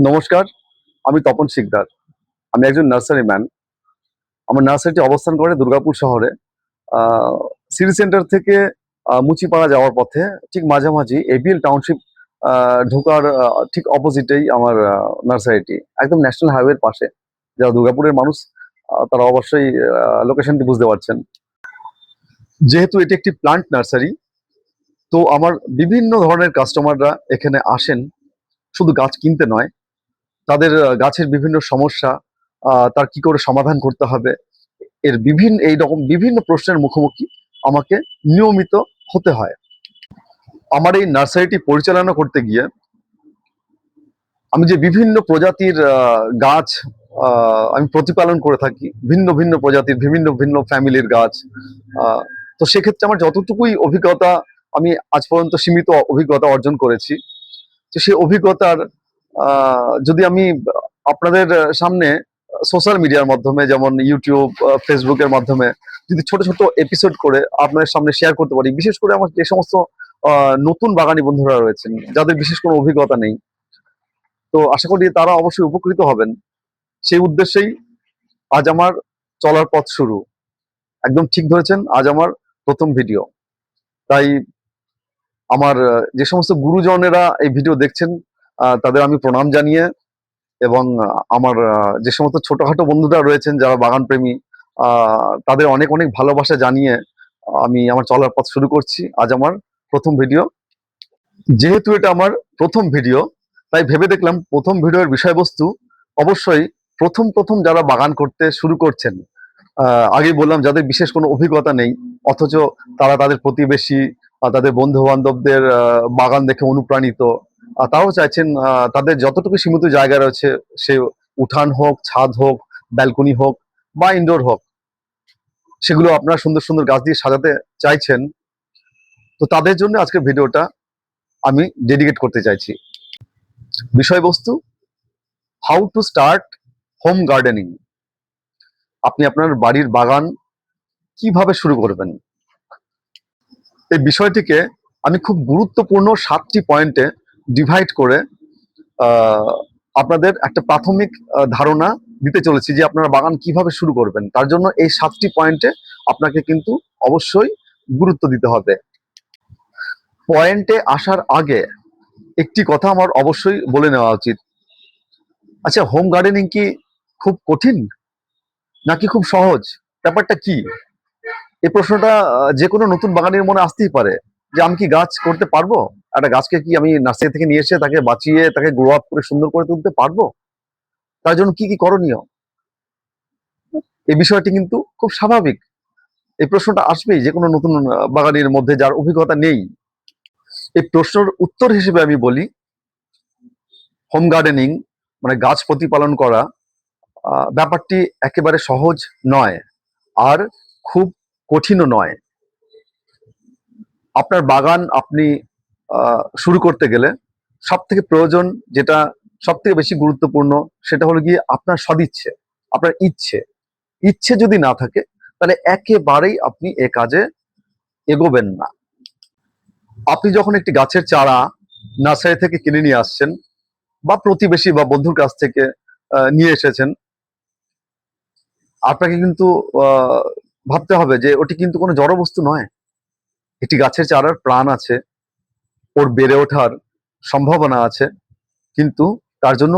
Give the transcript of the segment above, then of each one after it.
নমস্কার, আমি তপন শিকদার। আমি একজন নার্সারি ম্যান। আমার নার্সারিটি অবস্থান করে দুর্গাপুর শহরে। আহ, সিটি সেন্টার থেকে মুচিপাড়া যাওয়ার পথে ঠিক মাঝামাঝি এবিএল টাউনশিপ ঢোকার ঠিক অপোজিটেই আমার নার্সারিটি, একদম ন্যাশনাল হাইওয়ের পাশে। যারা দুর্গাপুরের মানুষ তারা অবশ্যই লোকেশনটি বুঝতে পারছেন। যেহেতু এটি একটি প্লান্ট নার্সারি, তো আমার বিভিন্ন ধরনের কাস্টমাররা এখানে আসেন শুধু গাছ কিনতে নয়, তাদের গাছের বিভিন্ন সমস্যা, তার কি করে সমাধান করতে হবে, এর এই রকম বিভিন্ন প্রশ্নের মুখোমুখি আমাকে নিয়মিত হতে হয়। আমার এই নার্সারিটি পরিচালনা করতে গিয়ে আমি যে বিভিন্ন প্রজাতির গাছ আমি প্রতিপালন করে থাকি, ভিন্ন ভিন্ন প্রজাতির বিভিন্ন ভিন্ন ফ্যামিলির গাছ। আহ, তো সেক্ষেত্রে আমার যতটুকুই অভিজ্ঞতা, আমি আজ পর্যন্ত সীমিত অভিজ্ঞতা অর্জন করেছি। তো সেই অভিজ্ঞতার যদি আমি আপনাদের সামনে সোশ্যাল মিডিয়ার মাধ্যমে, যেমন ইউটিউব, ফেসবুকের মাধ্যমে যদি ছোট ছোট এপিসোড করে আপনাদের সামনে শেয়ার করতে পারি, বিশেষ করে আমার যে সমস্ত নতুন বাগানী বন্ধুরা রয়েছেন যাদের বিশেষ কোনো অভিজ্ঞতা নেই, তো আশা করি তারা অবশ্যই উপকৃত হবেন। সেই উদ্দেশ্যেই আজ আমার চলার পথ শুরু। একদম ঠিক ধরেছেন, আজ আমার প্রথম ভিডিও। তাই আমার যে সমস্ত গুরুজনেরা এই ভিডিও দেখছেন তাদের আমি প্রণাম জানিয়ে, এবং আমার যে সমস্ত ছোটখাটো বন্ধুরা রয়েছেন যারা বাগান প্রেমী, তাদের অনেক অনেক ভালোবাসা জানিয়ে আমি আমার চলার পথ শুরু করছি। আজ আমার প্রথম ভিডিও। যেহেতু এটা আমার প্রথম ভিডিও, তাই ভেবে দেখলাম প্রথম ভিডিওর বিষয়বস্তু অবশ্যই প্রথম প্রথম যারা বাগান করতে শুরু করছেন, আগেই বললাম যাদের বিশেষ কোনো অভিজ্ঞতা নেই, অথচ তারা তাদের প্রতিবেশী, তাদের বন্ধু বান্ধবদের বাগান দেখে অনুপ্রাণিত, তারাও চাইছেন তাদের যতটুকু সীমিত জায়গা রয়েছে, সে উঠান হোক, ছাদ হোক, ব্যালকনি হোক বা ইনডোর হোক, সেগুলো আপনারা সুন্দর সুন্দর গাছ দিয়ে সাজাতে চাইছেন। তো তাদের জন্য আজকের ভিডিওটা আমি ডেডিকেট করতে চাইছি। বিষয়বস্তু: how to start home gardening. আপনি আপনার বাড়ির বাগান কিভাবে শুরু করবেন, এই বিষয়টিকে আমি খুব গুরুত্বপূর্ণ 7টি পয়েন্টে ডিভাইড করে আহ, আপনাদের একটা প্রাথমিক ধারণা দিতে চলেছি যে আপনারা বাগান কিভাবে শুরু করবেন। তার জন্য এই 7টি পয়েন্টে আপনাকে কিন্তু অবশ্যই গুরুত্ব দিতে হবে। পয়েন্টে আসার আগে একটি কথা আমার অবশ্যই বলে নেওয়া উচিত। আচ্ছা, হোম গার্ডেনিং কি খুব কঠিন নাকি খুব সহজ? ব্যাপারটা কি? এই প্রশ্নটা যে কোনো নতুন বাগানের মনে আসতেই পারে, যে আমি কি গাছ করতে পারবো? একটা গাছকে কি আমি নার্সারি থেকে নিয়ে এসে তাকে বাঁচিয়ে তাকে গ্রো আপ করে সুন্দর করে তুলতে পারবো? তার জন্য কি কি করণীয়? এই বিষয়টি কিন্তু খুব স্বাভাবিক। এই প্রশ্নটা আসবেই যে কোনো নতুন বাগানের মধ্যে যার অভিজ্ঞতা নেই। এই প্রশ্নের উত্তর হিসেবে আমি বলি, হোম গার্ডেনিং মানে গাছ প্রতিপালন করা ব্যাপারটি একেবারে সহজ নয়, আর খুব কঠিনও নয়। আপনার বাগান আপনি শুরু করতে গেলে সব থেকে প্রয়োজন, যেটা সব থেকে বেশি গুরুত্বপূর্ণ, সেটা হলো গিয়ে আপনার সদিচ্ছে, আপনার ইচ্ছে। ইচ্ছে যদি না থাকে তাহলে একেবারেই আপনি এ কাজে এগোবেন না। আপনি যখন একটি গাছের চারা নার্সারি থেকে কিনে নিয়ে আসছেন বা প্রতিবেশী বা বন্ধুর কাছ থেকে নিয়ে এসেছেন, আপনাকে কিন্তু ভাবতে হবে যে ওটি কিন্তু কোনো জড় বস্তু নয়। একটি গাছের চারার প্রাণ আছে, ওর বেড়ে ওঠার সম্ভাবনা আছে, কিন্তু তার জন্য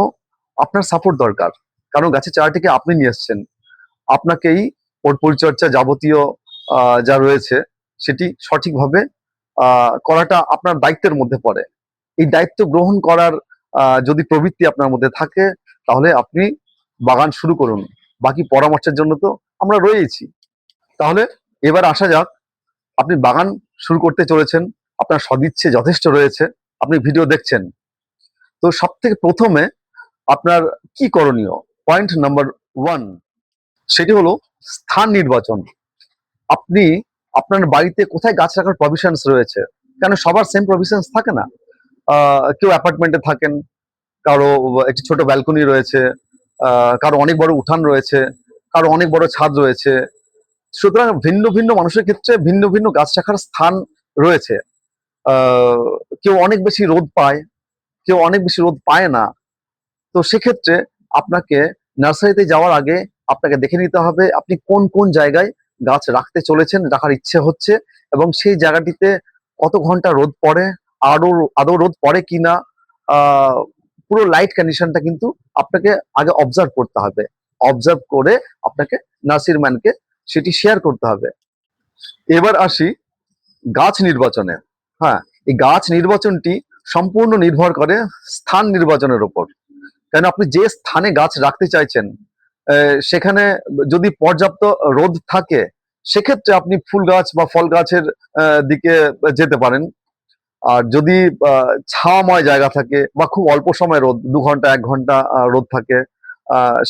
আপনার সাপোর্ট দরকার। কারণ গাছের চারাটিকে আপনি নিয়ে এসছেন, আপনাকেই ওর পরিচর্যা যাবতীয় যা রয়েছে সেটি সঠিকভাবে করাটা আপনার দায়িত্বের মধ্যে পড়ে। এই দায়িত্ব গ্রহণ করার যদি প্রবৃত্তি আপনার মধ্যে থাকে, তাহলে আপনি বাগান শুরু করুন। বাকি পরামর্শের জন্য তো আমরা রয়েছি। তাহলে এবার আসা যাক, আপনি বাগান শুরু করতে চলেছেন, আপনার সদিচ্ছে যথেষ্ট রয়েছে, আপনি ভিডিও দেখছেন। তো সব থেকে প্রথমে আপনার কি করণীয়? পয়েন্ট নাম্বার 1, সেটি হলো স্থান নির্বাচন। আপনি আপনার বাড়িতে কোথায় গাছ রাখার প্রভিশনস রয়েছে? কেন সবার সেম প্রভিশনস থাকে না। কেউ অ্যাপার্টমেন্টে থাকেন, কারো একটি ছোট ব্যালকনি রয়েছে, কারো অনেক বড় উঠান রয়েছে, কারো অনেক বড় ছাদ রয়েছে। সুতরাং ভিন্ন ভিন্ন মানুষের ক্ষেত্রে ভিন্ন ভিন্ন গাছ রাখার স্থান রয়েছে। কেউ অনেক বেশি রোদ পায়, কেউ অনেক বেশি রোদ পায় না। তো সেক্ষেত্রে আপনাকে নার্সারিতে যাওয়ার আগে আপনাকে দেখে নিতে হবে আপনি কোন কোন জায়গায় গাছ রাখতে চলেছেন, রাখার ইচ্ছে হচ্ছে, এবং সেই জায়গাটিতে কত ঘন্টা রোদ পড়ে, আদৌ আদৌ রোদ পড়ে কিনা, আহ পুরো লাইট কন্ডিশনটা কিন্তু আপনাকে আগে অবজার্ভ করতে হবে। অবজার্ভ করে আপনাকে নার্সারি ম্যানকে সেটি শেয়ার করতে হবে। এবার আসি গাছ নির্বাচনে। হ্যাঁ, এই গাছ নির্বাচনটি সম্পূর্ণ নির্ভর করে স্থান নির্বাচনের উপর। কেন আপনি যে স্থানে গাছ রাখতে চাইছেন সেখানে যদি পর্যাপ্ত রোদ থাকে, সেক্ষেত্রে আপনি ফুল গাছ বা ফল গাছের দিকে যেতে পারেন। আর যদি ছায়াময় জায়গা থাকে বা খুব অল্প সময় রোদ, 2 ঘন্টা 1 ঘন্টা রোদ থাকে,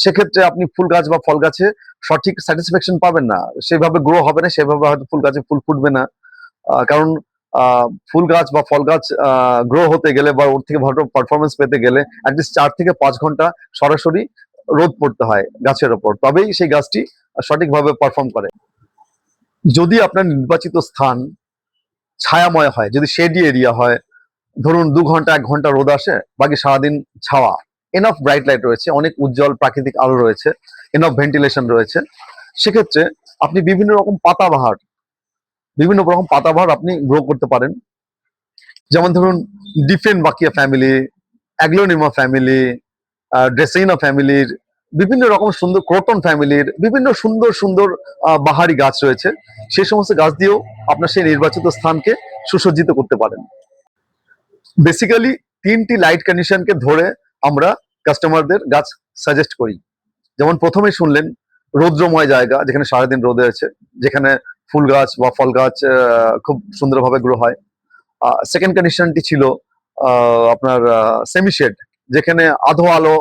সেক্ষেত্রে আপনি ফুল গাছ বা ফল গাছে সঠিক স্যাটিসফ্যাকশন পাবেন না, সেভাবে গ্রো হবে না, সেভাবে হয়তো ফুল গাছে ফুল ফুটবে না। কারণ ফুল গাছ বা ফল গাছ গ্রো হতে গেলে বা ওর থেকে ভালো পারফরমেন্স পেতে গেলে অ্যাটলিস্ট 4 থেকে 5 ঘন্টা সরাসরি রোদ পড়তে হয় গাছের ওপর, তবেই সেই গাছটি সঠিকভাবে পারফর্ম করে। যদি আপনার নির্বাচিত স্থান ছায়াময় হয়, যদি শেডি এরিয়া হয়, ধরুন 2 ঘন্টা 1 ঘন্টা রোদ আসে, বাকি সারাদিন ছাওয়া, এনাফ ব্রাইট লাইট রয়েছে, অনেক উজ্জ্বল প্রাকৃতিক আলো রয়েছে, এনাফ ভেন্টিলেশন রয়েছে, সেক্ষেত্রে আপনি বিভিন্ন রকম পাতাবাহার আপনি গ্রো করতে পারেন। যেমন ধরুন ডিফেনবাকিয়া ফ্যামিলি, অ্যাগ্লোনিমা ফ্যামিলি, ড্রেসিনা ফ্যামিলির, বিভিন্ন রকম সুন্দর ক্রোটন ফ্যামিলির বিভিন্ন সুন্দর সুন্দর বাহারি গাছ রয়েছে। সেই সমস্ত গাছ দিয়েও আপনার সেই নির্বাচিত স্থানকে সুসজ্জিত করতে পারেন। বেসিক্যালি 3টি লাইট কন্ডিশনকে ধরে আমরা কাস্টমারদের গাছ সাজেস্ট করি। যেমন প্রথমে শুনলেন রৌদ্রময় জায়গা, যেখানে সারাদিন রোদে আছে, যেখানে ফুল গাছ বা ফল গাছ খুব সুন্দরভাবে গ্রো হয়। সেকেন্ড কন্ডিশনটি ছিল আপনার সেমি শেড, যেখানে আধো আলো,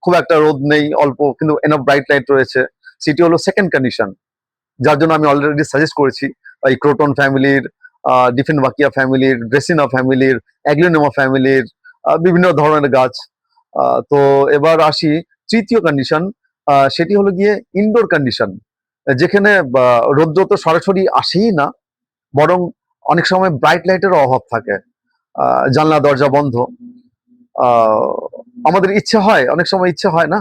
খুব একটা রোদ নেই, অল্প কিন্তু এনাফ ব্রাইট লাইট রয়েছে, সেটি হলো সেকেন্ড কন্ডিশন, যার জন্য আমি অলরেডি সাজেস্ট করেছি এই ক্রোটন ফ্যামিলির, ডিফেনবাকিয়া ফ্যামিলির, ড্রেসিনা ফ্যামিলির, অ্যাগ্লোনিমা ফ্যামিলির বিভিন্ন ধরনের গাছ। তো এবার আসি তৃতীয় কন্ডিশন, সেটি হলো গিয়ে ইনডোর কন্ডিশন, যেখানে রৌদ্র তো সরাসরি আসেই না, বরং অনেক সময় ব্রাইট লাইটেরও অভাব থাকে, জানলা দরজা বন্ধ। আহ, আমাদের ইচ্ছে হয়, অনেক সময় ইচ্ছে হয় না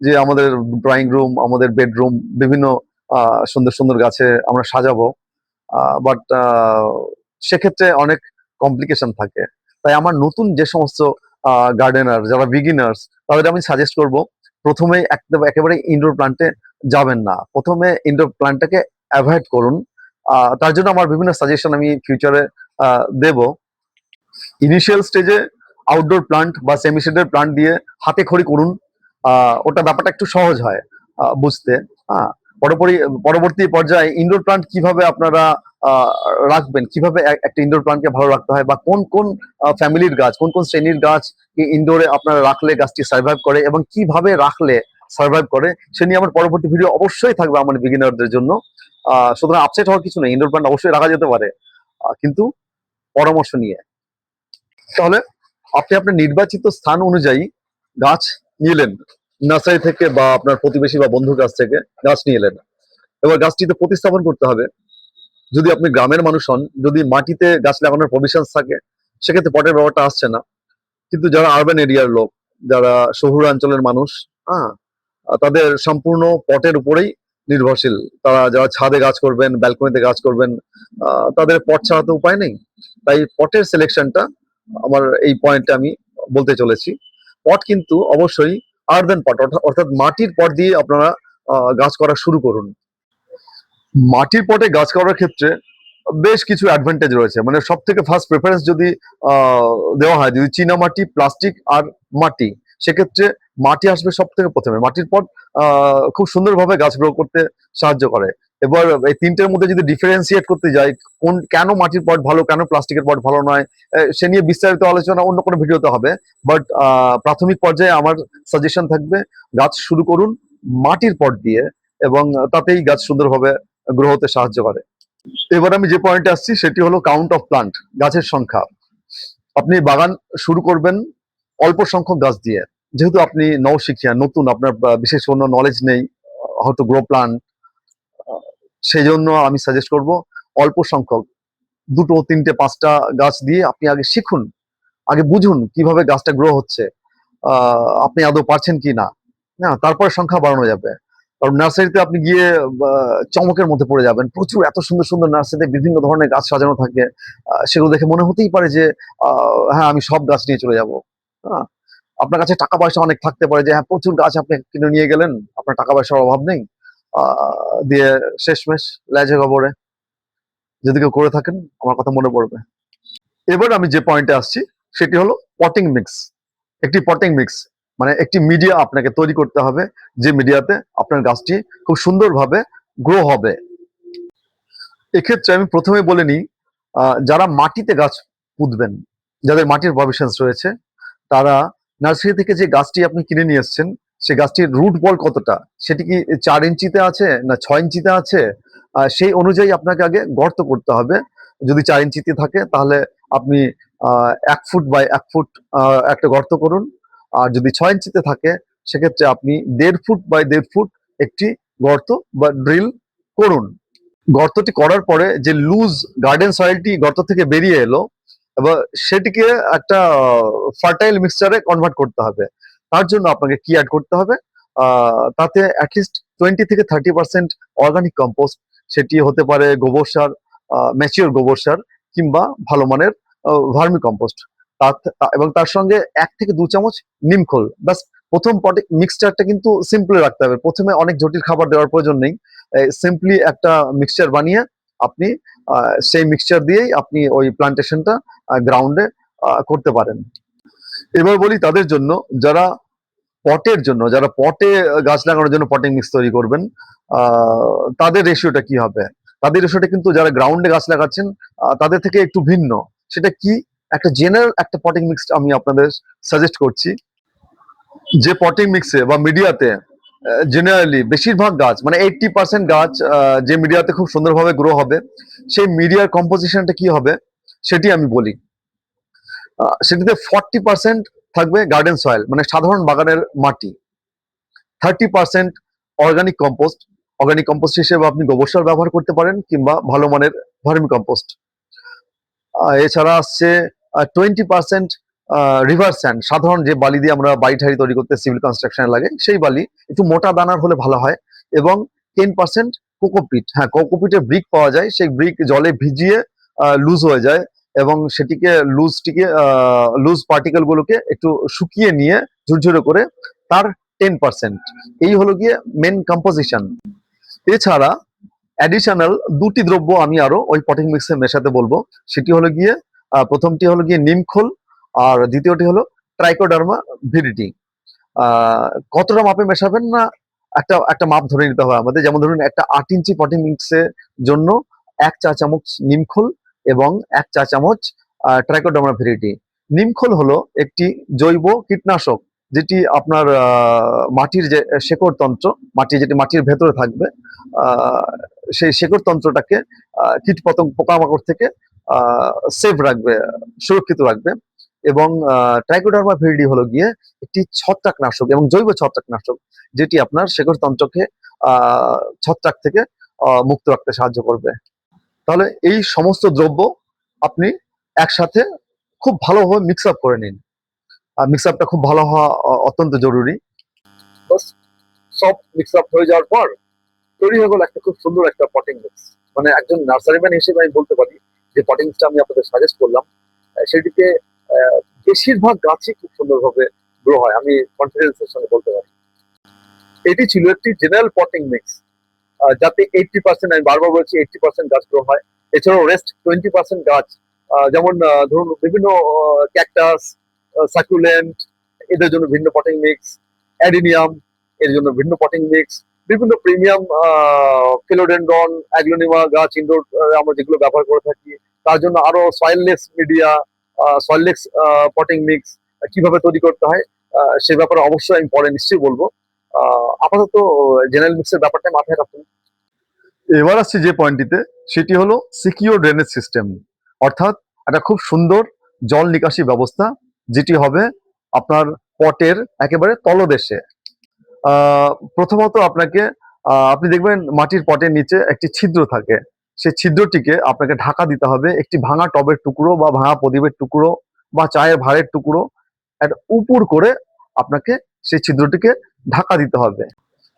যে আমাদের ড্রয়িং রুম, আমাদের বেডরুম বিভিন্ন সুন্দর সুন্দর গাছে আমরা সাজাবো, বাট সেক্ষেত্রে অনেক কমপ্লিকেশন থাকে। তাই আমার নতুন যে সমস্ত গার্ডেনার যারা বিগিনার্স, তাদের আমি সাজেস্ট করব প্রথমেই একেবারে ইনডোর প্ল্যান্টে যাবেন না, প্রথমে ইনডোর প্ল্যান্টটাকে অ্যাভয়েড করুন। তার জন্য আমার বিভিন্ন সাজেশন আমি ফিউচারে দেব। ইনিশিয়াল স্টেজে আউটডোর প্লান্ট বা সেমি শেডের প্লান্ট দিয়ে হাতে খড়ি করুন, ওটা ব্যাপারটা একটু সহজ হয় বুঝতে। হ্যাঁ, পরবর্তী পর্যায়ে ইনডোর প্লান্ট কিভাবে আপনারা আহ, রাখবেন, কিভাবে একটা ইনডোর প্লান্টকে ভালো রাখতে হয়, বা কোন কোন ফ্যামিলির গাছ, কোন কোন শ্রেণীর গাছ ইনডোরে আপনারা রাখলে গাছটি সার্ভাইভ করে এবং কিভাবে রাখলে সার্ভাইভ করে, সে নিয়ে আমার পরবর্তী ভিডিও অবশ্যই থাকবে আমার বিগিনারদের জন্য। সুতরাং আপসেট হওয়ার কিছু নেই, ইনডোর প্লান্ট অবশ্যই রাখা যেতে পারে, কিন্তু পরামর্শ নিয়ে। তাহলে আপনি আপনার নির্বাচিত স্থান অনুযায়ী গাছ নিলেন নার্সারি থেকে বা আপনার প্রতিবেশী বা বন্ধুর কাছ থেকে গাছ নিয়ে এলেন। এবার গাছটিতে প্রতিস্থাপন করতে হবে। যদি আপনি গ্রামের মানুষ হন, যদি মাটিতে গাছ লাগানোর প্রভিশন থাকে, সেক্ষেত্রে পটের ব্যাপারটা আসছে না। কিন্তু যারা আরবান এরিয়ার লোক, যারা শহুরাঞ্চলের মানুষ, হ্যাঁ, তাদের সম্পূর্ণ পটের উপরেই নির্ভরশীল। তারা যারা ছাদে গাছ করবেন, ব্যালকনিতে গাছ করবেন, তাদের পট ছাড়া তো উপায় নেই। তাই পটের সিলেকশনটা আমার এই পয়েন্টে আমি বলতে চলেছি। পট কিন্তু অবশ্যই আর্দেন পট, অর্থাৎ মাটির পট দিয়ে আপনারা গাছ করা শুরু করুন। মাটির পটে গাছ করার ক্ষেত্রে বেশ কিছু অ্যাডভান্টেজ রয়েছে। মানে সব থেকে ফার্স্ট প্রেফারেন্স যদি আহ, দেওয়া হয়, যদি চীনা মাটি, প্লাস্টিক আর মাটি, সেক্ষেত্রে মাটি আসবে সব থেকে প্রথমে। মাটির পট খুব সুন্দরভাবে গাছ গ্রো করতে সাহায্য করে। এবার এই তিনটের মধ্যে যদি ডিফারেন্সিয়েট করতে যাই, কেন মাটির পট ভালো, কেন প্লাস্টিকের পট ভালো নয়, সে নিয়ে বিস্তারিত আলোচনা অন্য কোনো ভিডিওতে হবে। বাট প্রাথমিক পর্যায়ে আমার সাজেশন থাকবে গাছ শুরু করুন মাটির পট দিয়ে, এবং তাতেই গাছ সুন্দরভাবে গ্রো হতে সাহায্য করে। এবার আমি যে পয়েন্টে আসছি সেটি হলো কাউন্ট অফ প্লান্ট, গাছের সংখ্যা। আপনি বাগান শুরু করবেন অল্প সংখ্যক গাছ দিয়ে, যেহেতু আপনি নওশিখিয়া, নতুন, আপনার বিশেষ কোনো নলেজ নেই হাউ টু গ্রো প্লান্ট, সেই জন্য আমি সাজেস্ট করব অল্প সংখ্যক 2, 3, 5টা গাছ দিয়ে আপনি আগে শিখুন, আগে বুঝুন কিভাবে গাছটা গ্রো হচ্ছে। আপনি আদৌ পারছেন কি না, না তারপরে সংখ্যা বাড়ানো যাবে। কারণ নার্সারিতে আপনি গিয়ে চমকের মধ্যে পড়ে যাবেন, প্রচুর এত সুন্দর সুন্দর নার্সারিতে বিভিন্ন ধরনের গাছ সাজানো থাকে। সেগুলো দেখে মনে হতেই পারে যে হ্যাঁ আমি সব গাছ নিয়ে চলে যাব। হ্যাঁ, আপনার কাছে টাকা পয়সা অনেক থাকতে পারে যে হ্যাঁ প্রচুর গাছ আপনি কিনে নিয়ে গেলেন, আপনার টাকা পয়সার অভাব নেই, দিয়ে শেষমেশ লেজে গোবরে যদি কেউ করে থাকেন আমার কথা মনে পড়বে। এবার আমি যে পয়েন্টে আসছি সেটি হলো পটিং মিক্স। একটি পটিং মিক্স মানে একটি মিডিয়া আপনাকে তৈরি করতে হবে, যে মিডিয়াতে আপনার গাছটি খুব সুন্দরভাবে গ্রো হবে। এক্ষেত্রে আমি প্রথমে বলে নিই, যারা মাটিতে গাছ পুঁতবেন, যাদের মাটির প্রভিশনস রয়েছে, তারা নার্সারি থেকে যে গাছটি আপনি কিনে নিয়ে এসছেন সেই গাছটির রুট বল কতটা, সেটি কি 4 ইঞ্চিতে আছে না 6 ইঞ্চিতে আছে, সেই অনুযায়ী আপনাকে আগে গর্ত করতে হবে। যদি 4 ইঞ্চিতে থাকে তাহলে আপনি 1 ফুট বাই 1 ফুট একটা গর্ত করুন। আর যদি 6 ইঞ্চিতে থাকে সেক্ষেত্রে আপনি 1.5 ফুট বাই 1.5 ফুট একটি গর্ত বা ড্রিল করুন। গর্তটি করার পরে যে লুজ গার্ডেন সয়েলটি গর্ত থেকে বেরিয়ে এলো, এবার সেটিকে একটা ফার্টাইল মিক্সচারে কনভার্ট করতে হবে। তার জন্য আপনাকে কি অ্যাড করতে হবে, তাতে অ্যাটলিস্ট 20 থেকে 30% অর্গানিক কম্পোস্ট, সেটি হতে পারে গোবর সার, ম্যাচিওর গোবর সার, কিংবা ভালো মানের ভার্মি কম্পোস্ট। এবং তার সঙ্গে 1 থেকে 2 চামচ নিমখোল। ব্যাস, প্রথম পটে মিক্সচারটা কিন্তু সিম্পলি রাখতে হবে, প্রথমে অনেক জটিল খাবার দেওয়ার প্রয়োজন নেই। সিম্পলি একটা মিক্সচার বানিয়ে আপনি সেই মিক্সচার দিয়েই আপনি ওই প্লান্টেশনটা গ্রাউন্ডে করতে পারেন। এবার বলি তাদের জন্য যারা যারা পটে গাছ লাগানোর জন্য পটিং মিক্স তৈরি করবেন, তাদের রেশিওটা কি হবে। তাদের রেশিওটা কিন্তু যারা গ্রাউন্ডে গাছ লাগাচ্ছেন তাদের থেকে একটু ভিন্ন। সেটা কি, একটা জেনারেল একটা পটিং মিক্স আমি আপনাদের সাজেস্ট করছি। যে পটিং মিক্সে বা মিডিয়াতে জেনারেলি বেশিরভাগ গাছ মানে 80% গাছ যে মিডিয়াতে খুব সুন্দরভাবে গ্রো হবে, সেই মিডিয়ার কম্পোজিশনটা কি হবে সেটি আমি বলি। সেটিতে 40% থাকবে গার্ডেন সয়েল মানে সাধারণ বাগানের মাটি, 30% অর্গানিক কম্পোস্ট। অর্গানিক কম্পোস্ট হিসেবে আপনি গোবর সার ব্যবহার করতে পারেন কিংবা ভালো মানের ভার্মি কম্পোস্ট। এছাড়া আসছে 20% রিভার স্যান্ড, সাধারণ যে বালি দিয়ে আমরা বাড়ি ঠাড়ি তৈরি করতে সিভিল কনস্ট্রাকশনে লাগে সেই বালি, একটু মোটা দানার হলে ভালো হয়। এবং 10% কোকোপিট, হ্যাঁ কোকোপিটের ব্রিক পাওয়া যায়, সেই ব্রিক জলে ভিজিয়ে লুজ হয়ে যায় এবং সেটিকে লুজ পার্টিকেল গুলোকে একটু শুকিয়ে নিয়ে ঝুরঝুরে করে তার 10%, এই হলো গিয়ে মেন কম্পোজিশন। এছাড়া অ্যাডিশনাল 2টি দ্রব্য আমি আরো ওই পটিং মিক্সে মেশাতে বলবো। সেটি হলো গিয়ে প্রথমটি হলো গিয়ে নিমখোল, আর দ্বিতীয়টি হলো ট্রাইকোডার্মা ভিরিডি। কতটা মাপে মেশাবেন না, একটা একটা মাপ ধরে নিতে হবে আমাদের। যেমন ধরুন একটা 8 ইঞ্চি পটিং মিক্সের জন্য 1 চা চামচ নিমখোল এবং 1 চা চামচ ট্রাইকোডার্মা ভিরিডি। নিমখোল হলো একটি জৈব কীটনাশক, যেটি আপনার মাটির যে শেকড় তন্ত্র, যেটি মাটির ভেতরে থাকবে, সেই শেকড় তন্ত্রটাকে কীটপতঙ্গ পোকামাকড় থেকে সেভ রাখবে, সুরক্ষিত রাখবে। এবং ট্রাইকোডার্মা ভিরিডি হলো গিয়ে একটি ছত্রাকনাশক এবং জৈব ছত্রাকনাশক, যেটি আপনার শেকড় তন্ত্রকে ছত্রাক থেকে মুক্ত রাখতে সাহায্য করবে। তাহলে এই সমস্ত দ্রব্য আপনি একসাথে খুব ভালোভাবে মিক্স আপ করে নিন। মিক্স আপটা খুব ভালো হওয়া অত্যন্ত জরুরি। সব মিক্স আপ হয়ে যাওয়ার পর তৈরি হয়ে গেল একটা খুব সুন্দর একটা পটিং মিক্স। মানে একজন নার্সারিম্যান হিসেবে আমি বলতে পারি যে পটিং মিক্সটা আমি আপনাদের সাজেস্ট করলাম, সেটিতে বেশিরভাগ গাছই খুব সুন্দরভাবে গ্রো হয়, আমি কনফিডেন্সের সঙ্গে বলতে পারি। এটি ছিল একটি জেনারেল পটিং মিক্স, যাতে 80%, আমি বারবার বলছি 80% গাছ গ্রো হয়। এছাড়াও রেস্ট 20% গাছ, যেমন ধরুন বিভিন্ন ক্যাকটাস, সাকুলেন্ট, এদের জন্য ভিন্ন পটিং মিক্স, অ্যাডিনিয়াম এর জন্য ভিন্ন পটিং মিক্স, বিভিন্ন প্রিমিয়াম ফিলোডেন্ড্রন, অ্যাগ্লোনিমা গাছ ইনডোর আমরা যেগুলো ব্যবহার করে থাকি, তার জন্য আরো soilless media, soilless potting mix কিভাবে তৈরি করতে হয় সে ব্যাপারে অবশ্যই আমি পরে নিশ্চয়ই বলবো। আপাতত জেনারেল মিক্সের ব্যাপারটা মাথায় রাখুন। এবার আসছি যে পয়েন্টটিতে, সেটি হলো সিকিউর ড্রেনেজ সিস্টেম, অর্থাৎ একটা খুব সুন্দর জল নিকাশি ব্যবস্থা, যেটি হবে আপনার পটের একেবারে তলদেশে। প্রথমত আপনাকে আপনি দেখবেন মাটির পটের নিচে একটি ছিদ্র থাকে, সেই ছিদ্রটিকে আপনাকে ঢাকা দিতে হবে একটি ভাঙা টবের টুকরো বা ভাঙা প্রদীপের টুকরো বা চায়ের ভাঁড়ের টুকরো একটা উপুর করে আপনাকে সেই ছিদ্রটিকে ঢাকা দিতে হবে।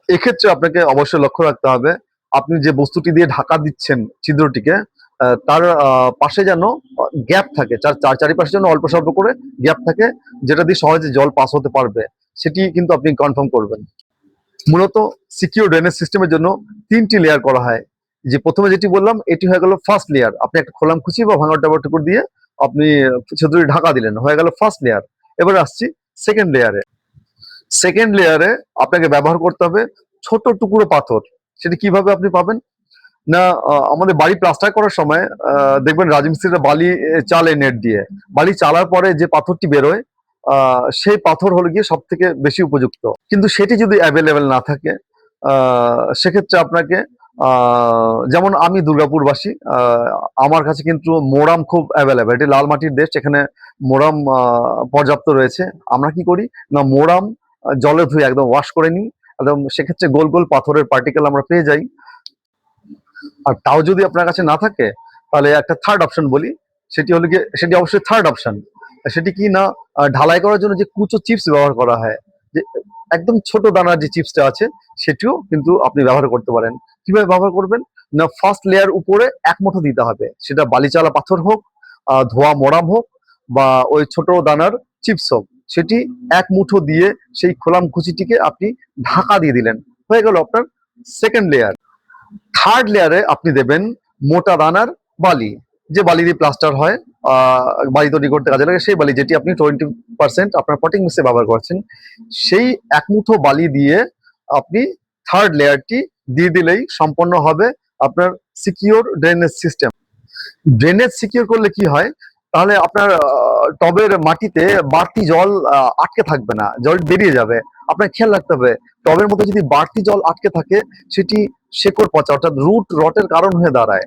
এক্ষেত্রে আপনাকে অবশ্যই লক্ষ্য রাখতে হবে আপনি যে বস্তুটি দিয়ে ঢাকা দিচ্ছেন ছিদ্রটিকে, তার পাশে যেন গ্যাপ থাকে, চারিপাশে যেন অল্প স্বল্প করে গ্যাপ থাকে, যেটা দিয়ে সহজে জল পাস হতে পারবে, সেটি কিন্তু আপনি কনফার্ম করবেন। মূলত সিকিউর ড্রেনেজ সিস্টেমের জন্য 3টি লেয়ার করা হয়। যে প্রথমে যেটি বললাম এটি হয়ে গেল ফার্স্ট লেয়ার, আপনি একটা খোলামকুচি বা ভাঙা টাইপের টুকর দিয়ে আপনি ছিদ্রটি ঢাকা দিলেন, হয়ে গেল ফার্স্ট লেয়ার। এবার আসছি সেকেন্ড লেয়ারে। সেকেন্ড লেয়ারে আপনাকে ব্যবহার করতে হবে ছোট টুকরো পাথর। সেটি কিভাবে আপনি পাবেন না, আমাদের বাড়ি প্লাস্টার করার সময় দেখবেন রাজমিস্ত্রিরা বালি চালে নেট দিয়ে, বালি চালার পরে যে পাথরটি বেরোয় সেই পাথর হলো গিয়ে সব থেকে বেশি উপযুক্ত। কিন্তু সেটি যদি অ্যাভেলেবেল না থাকে সেক্ষেত্রে আপনাকে যেমন আমি দুর্গাপুরবাসী, আমার কাছে কিন্তু মোরাম খুব অ্যাভেলেবেল। এটি লাল মাটির দেশ, এখানে মোরাম পর্যাপ্ত রয়েছে। আমরা কি করি না, মোরাম জলে ধুয়ে একদম ওয়াশ করে নিই, একদম সেক্ষেত্রে গোল গোল পাথরের পার্টিকেল আমরা পেয়ে যাই। আর তাও যদি আপনার কাছে না থাকে তাহলে একটা থার্ড অপশন বলি, সেটি হলো গিয়ে, সেটি অবশ্যই থার্ড অপশন। সেটি কি না, ঢালাই করার জন্য যে কুচো চিপস ব্যবহার করা হয়, যে একদম ছোট দানার যে চিপসটা আছে সেটিও কিন্তু আপনি ব্যবহার করতে পারেন। কিভাবে ব্যবহার করবেন না, ফার্স্ট লেয়ার উপরে এক মুঠো দিতে হবে, সেটা বালিচালা পাথর হোক, ধোয়া মোরাম হোক, বা ওই ছোট দানার চিপস হোক, সেটি এক মুঠো দিয়ে সেই খোলাম কুচিটিকে আপনি ঢাকা দিয়ে দিলেন, হয়ে গেল আপনার সেকেন্ড লেয়ার। থার্ড লেয়ারে আপনি দেবেন মোটা দানার বালি, যে বালি দিয়ে প্লাস্টার হয়, বালি তৈরি করতে কাজে লাগে সেই বালি, যেটি আপনি 20% আপনার পটিং মিক্সে ব্যবহার করছেন, সেই এক মুঠো বালি দিয়ে আপনি থার্ড লেয়ারটি দিয়ে দিলেই সম্পন্ন হবে আপনার secure drainage system. Drainage secure করলে কি হয়, তাহলে আপনার টবের মাটিতে বাড়তি জল আটকে থাকবে না, জল বেরিয়ে যাবে। আপনার খেয়াল রাখতে হবে টবের মধ্যে যদি বাড়তি জল আটকে থাকে সেটি শেকড় পচা অর্থাৎ রুট রটের কারণ হয়ে দাঁড়ায়।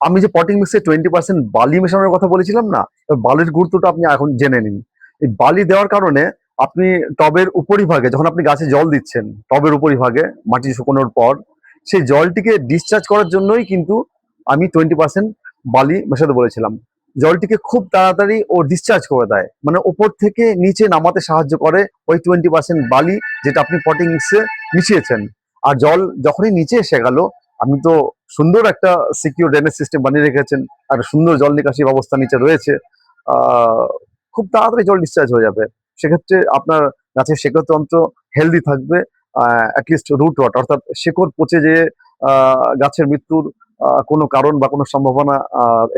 আমি যে পটিং মিক্সে 20% বালি মেশানোর কথা বলেছিলাম না, বালির গুরুত্বটা আপনি এখন জেনে নিন। এই বালি দেওয়ার কারণে আপনি টবের উপরিভাগে, যখন আপনি গাছে জল দিচ্ছেন টবের উপরিভাগে মাটি শুকোনোর পর, সেই জলটিকে ডিসচার্জ করার জন্যই কিন্তু আমি 20% বালি মেশাতে বলেছিলাম। জলটিকে খুব তাড়াতাড়ি ও ডিসচার্জ করে দেয়, মানে ওপর থেকে নিচে নামাতে সাহায্য করে ওই 20% বালি, যেটা আপনি পটিং মিক্সে মিশিয়েছেন। আর জল যখনই নিচে এসে গেল, আপনি তো সুন্দর একটা সিকিউর ড্রেনেজ সিস্টেম বানিয়ে রেখেছেন, আর সুন্দর জল নিকাশি ব্যবস্থা নিচে রয়েছে, আহ খুব তাড়াতাড়ি জল ডিসচার্জ হয়ে যাবে। সেক্ষেত্রে আপনার গাছের শেকড় তন্ত্র হেলদি থাকবে, অ্যাটলিস্ট রুট রট অর্থাৎ শেকড় পচে যেয়ে গাছের মৃত্যুর কোনো কারণ বা কোনো সম্ভাবনা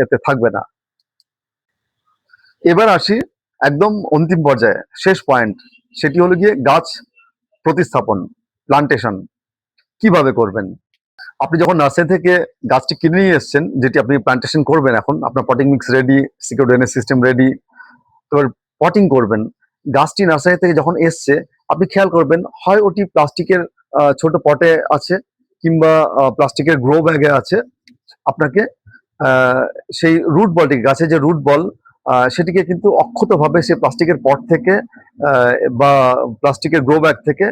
এতে থাকবে না। এবার আসি একদম অন্তিম পর্যায়ে, শেষ পয়েন্ট, সেটি হলো গিয়ে গাছ প্রতিস্থাপন, প্লান্টেশন কিভাবে করবেন। আপনি যখন নার্সারি থেকে গাছটি কিনে নিয়ে এসছেন, যেটি আপনি প্লান্টেশন করবেন, এখন আপনার potting mix ready, secure drainage system ready, এবার পটিং করবেন। গাছটি নার্সারি থেকে যখন এসছে আপনি খেয়াল করবেন, হয় ওটি প্লাস্টিকের ছোট পটে আছে, কিংবা প্লাস্টিকের গ্রো ব্যাগে আছে। আপনাকে আহ, সেই রুট বলটিকে, গাছের যে রুট বল, সেটিকে কিন্তু অক্ষতভাবে সে প্লাস্টিকের পট থেকে বা প্লাস্টিকের গ্রো ব্যাগ থেকে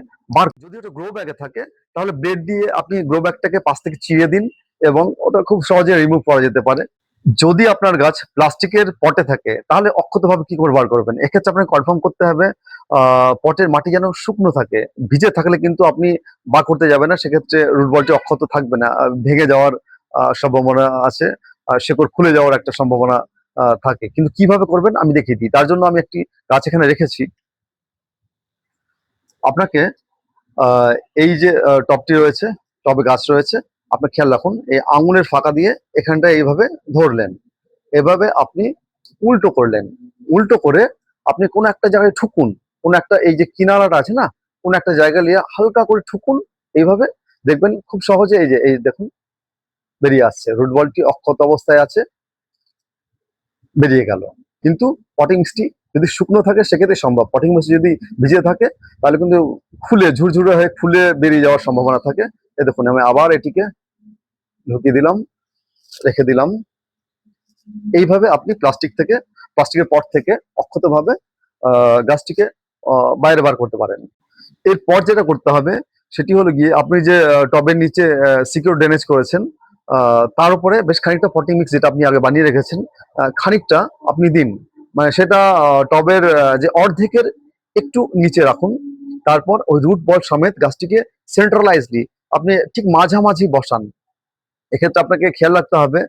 যদি ওটা গ্রো ব্যাগে থাকে তাহলে ব্লেড দিয়ে আপনি গ্রো ব্যাগটাকে পাশ থেকে চিড়ে দিন, এবং ওটা খুব সহজে রিমুভ করা যেতে পারে। যদি আপনার গাছ প্লাস্টিকের পটে থাকে তাহলে অক্ষতভাবে কি করে বার করবেন, এক্ষেত্রে আপনাকে কনফার্ম করতে হবে পটের মাটি যেন শুকনো থাকে। ভিজে থাকলে কিন্তু আপনি বার করতে যাবেন না, সেক্ষেত্রে রুট বলটি অক্ষত থাকবে না, ভেঙে যাওয়ার সম্ভাবনা আছে, শেকড় খুলে যাওয়ার একটা সম্ভাবনা থাকে। কিন্তু কিভাবে করবেন আমি দেখিয়ে দিই। তার জন্য আমি একটি গাছ এখানে রেখেছি। আপনাকে আহ, এই যে টবটি রয়েছে, টবে গাছ রয়েছে, আপনি খেয়াল রাখুন, এই আঙুলের ফাঁকা দিয়ে এখানটা এইভাবে ধরলেন, এভাবে আপনি উল্টো করলেন, উল্টো করে আপনি কোন একটা জায়গায় ঠুকুন, কোন একটা, এই যে কিনারাটা আছে না, কোন একটা জায়গা নিয়ে হালকা করে ঠুকুন, এইভাবে দেখবেন খুব সহজে এই যে এই দেখুন বেরিয়ে আসছে, রুট বলটি অক্ষত অবস্থায় আছে, বেরিয়ে গেল। কিন্তু পটিং মিক্সটি যদি শুকনো থাকে সেক্ষেত্রে সম্ভব, পটিং মিক্সটি যদি ভিজে থাকে তাহলে কিন্তু খুলে ঝুরঝুরে হয়ে খুলে বেরিয়ে যাওয়ার সম্ভাবনা থাকে। এই দেখুন আমি আবার এটিকে ঢুকিয়ে দিলাম, রেখে দিলাম। এইভাবে আপনি প্লাস্টিকের পট থেকে অক্ষতভাবে গাছটিকে বাইরে বার করতে পারেন। এরপর যেটা করতে হবে সেটি হলো গিয়ে, আপনি যে টবের নিচে সিকিউর ড্রেনেজ করেছেন, তার উপরে বেশ খানিকটা পটিং মিক্স, যেটা আপনি আগে বানিয়ে রেখেছেন, খানিকটা আপনি দিন। মানে সেটা টবের যে অর্ধেকের একটু নিচে রাখুন। তারপর ওই রুট বল সমেত গাছটিকে সেন্ট্রালাইজলি আপনি ঠিক মাঝামাঝি বসান। এক্ষেত্রে আপনাকে খেয়াল রাখতে হবে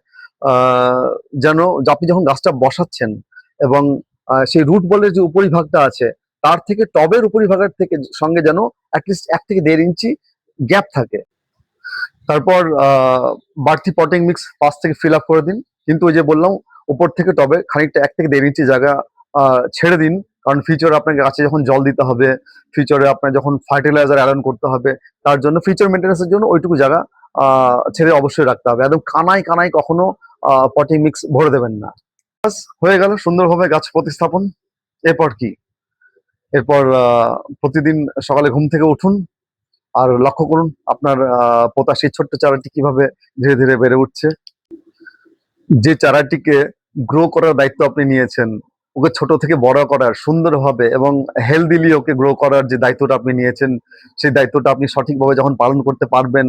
যেন আপনি যখন গাছটা বসাচ্ছেন এবং সেই রুট বলের যে উপরিভাগটা আছে তার থেকে টবের উপরিভাগের থেকে সঙ্গে যেন অ্যাটলিস্ট 1 থেকে 1.5 ইঞ্চি গ্যাপ থাকে। তারপর বাড়তি পটিং মিক্স পাশ থেকে ফিল আপ করে দিন, কিন্তু ওই যে বললাম উপর থেকে টবে খানিকটা 1 থেকে 1.5 ইঞ্চি জায়গা ছেড়ে দিন, কারণ ফিউচারে আপনাকে গাছে যখন জল দিতে হবে, ফিউচারে আপনার যখন ফার্টিলাইজার অ্যাড করতে হবে, তার জন্য ফিউচার মেনটেন্যান্সের জন্য ওইটুকু জায়গা ছেড়ে অবশ্যই রাখতে হবে। একদম কানায় কানায় কখনো পটিং মিক্স ভরে দেবেন না। হয়ে গেল সুন্দরভাবে গাছ প্রতিস্থাপন। এরপর কি? এরপর প্রতিদিন সকালে ঘুম থেকে উঠুন আর লক্ষ্য করুন আপনার পোতা সেই ছোট্ট চারাটি কিভাবে ধীরে ধীরে বেড়ে উঠছে। যে চারাটিকে গ্রো করার দায়িত্ব আপনি নিয়েছেন, ওকে ছোট থেকে বড় করার সুন্দরভাবে এবং হেলদিলি ওকে গ্রো করার যে দায়িত্বটা আপনি নিয়েছেন, সেই দায়িত্বটা আপনি সঠিকভাবে যখন পালন করতে পারবেন,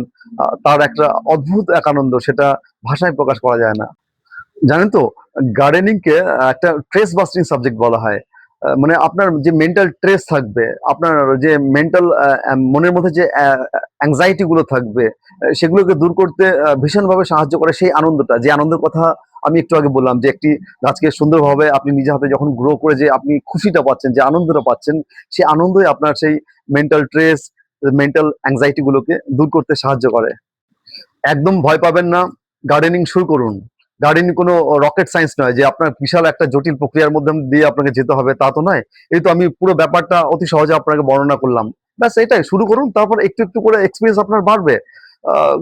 তার একটা অদ্ভুত এক আনন্দ, সেটা ভাষায় প্রকাশ করা যায় না। জানেন তো, গার্ডেনিং কে একটা ট্রেস বাস্টিং সাবজেক্ট বলা হয়। মানে আপনার যে মেন্টাল ট্রেস থাকবে, আপনার যে মেন্টাল মনের মধ্যে যে অ্যাংজাইটি গুলো থাকবে, সেগুলোকে দূর করতে ভীষণভাবে সাহায্য করে সেই আনন্দটা, যে আনন্দের কথা আমি একটু আগে বললাম, যে একটি গাছকে সুন্দরভাবে আপনি নিজে হাতে যখন গ্রো করে যে আপনি খুশিটা পাচ্ছেন, যে আনন্দটা পাচ্ছেন, সেই আনন্দই আপনার সেই মেন্টাল ট্রেস, মেন্টাল অ্যাংজাইটি গুলোকে দূর করতে সাহায্য করে। একদম ভয় পাবেন না, গার্ডেনিং শুরু করুন। গার্ডেনিং কোনো রকেট সায়েন্স নয় যে আপনার বিশাল একটা জটিল প্রক্রিয়ার মধ্যে দিয়ে আপনাকে যেতে হবে, তা তো নয়। এই তো আমি পুরো ব্যাপারটা অতি সহজে আপনাকে বর্ণনা করলাম। ব্যাস এটাই, শুরু করুন, তারপর একটু একটু করে এক্সপিরিয়েন্স আপনার বাড়বে।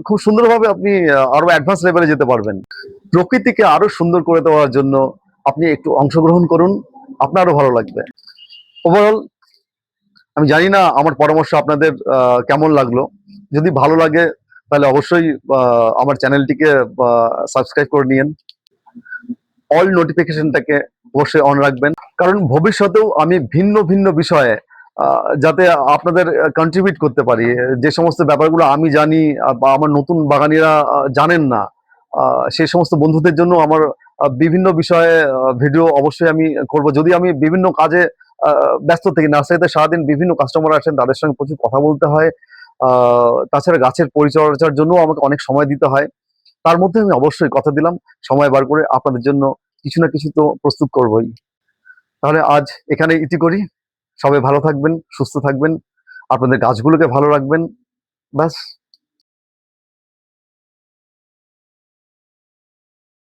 খুব সুন্দরভাবে আপনি আরো অ্যাডভান্স লেভেলে যেতে পারবেন। প্রকৃতিকে আরো সুন্দর করে দেওয়ার জন্য আপনি একটু অংশগ্রহণ করুন, আপনারও ভালো লাগবে। ওভারঅল আমি জানি না আমার পরামর্শ আপনাদের কেমন লাগলো। যদি ভালো লাগে তাহলে অবশ্যই আমার চ্যানেলটিকে সাবস্ক্রাইব করে নিন। অল নোটিফিকেশনটাকে অবশ্যই অন রাখবেন, কারণ ভবিষ্যতেও আমি ভিন্ন ভিন্ন বিষয়ে যাতে আপনাদের কন্ট্রিবিউট করতে পারি, যে সমস্ত ব্যাপারগুলো আমি জানি বা আমার নতুন বাগানিরা জানেন না, সেই সমস্ত বন্ধুদের জন্য আমার বিভিন্ন বিষয়ে ভিডিও অবশ্যই আমি করব। যদি আমি বিভিন্ন কাজে ব্যস্ত থাকি, নার্সারিতে সারাদিন বিভিন্ন কাস্টমার আসেন, তাদের সঙ্গে প্রচুর কথা বলতে হয়, তাছাড়া গাছের পরিচর্যার জন্য আমাকে অনেক সময় দিতে হয়। তার মধ্যে আমি অবশ্যই কথা দিলাম সময় বার করে আপনাদের জন্য কিছু না কিছু তো প্রস্তুত করবই। তাহলে আজ এখানে ইতি করি। সবাই ভালো থাকবেন, সুস্থ থাকবেন, আপনাদের গাছগুলোকে ভালো রাখবেন। ব্যাস।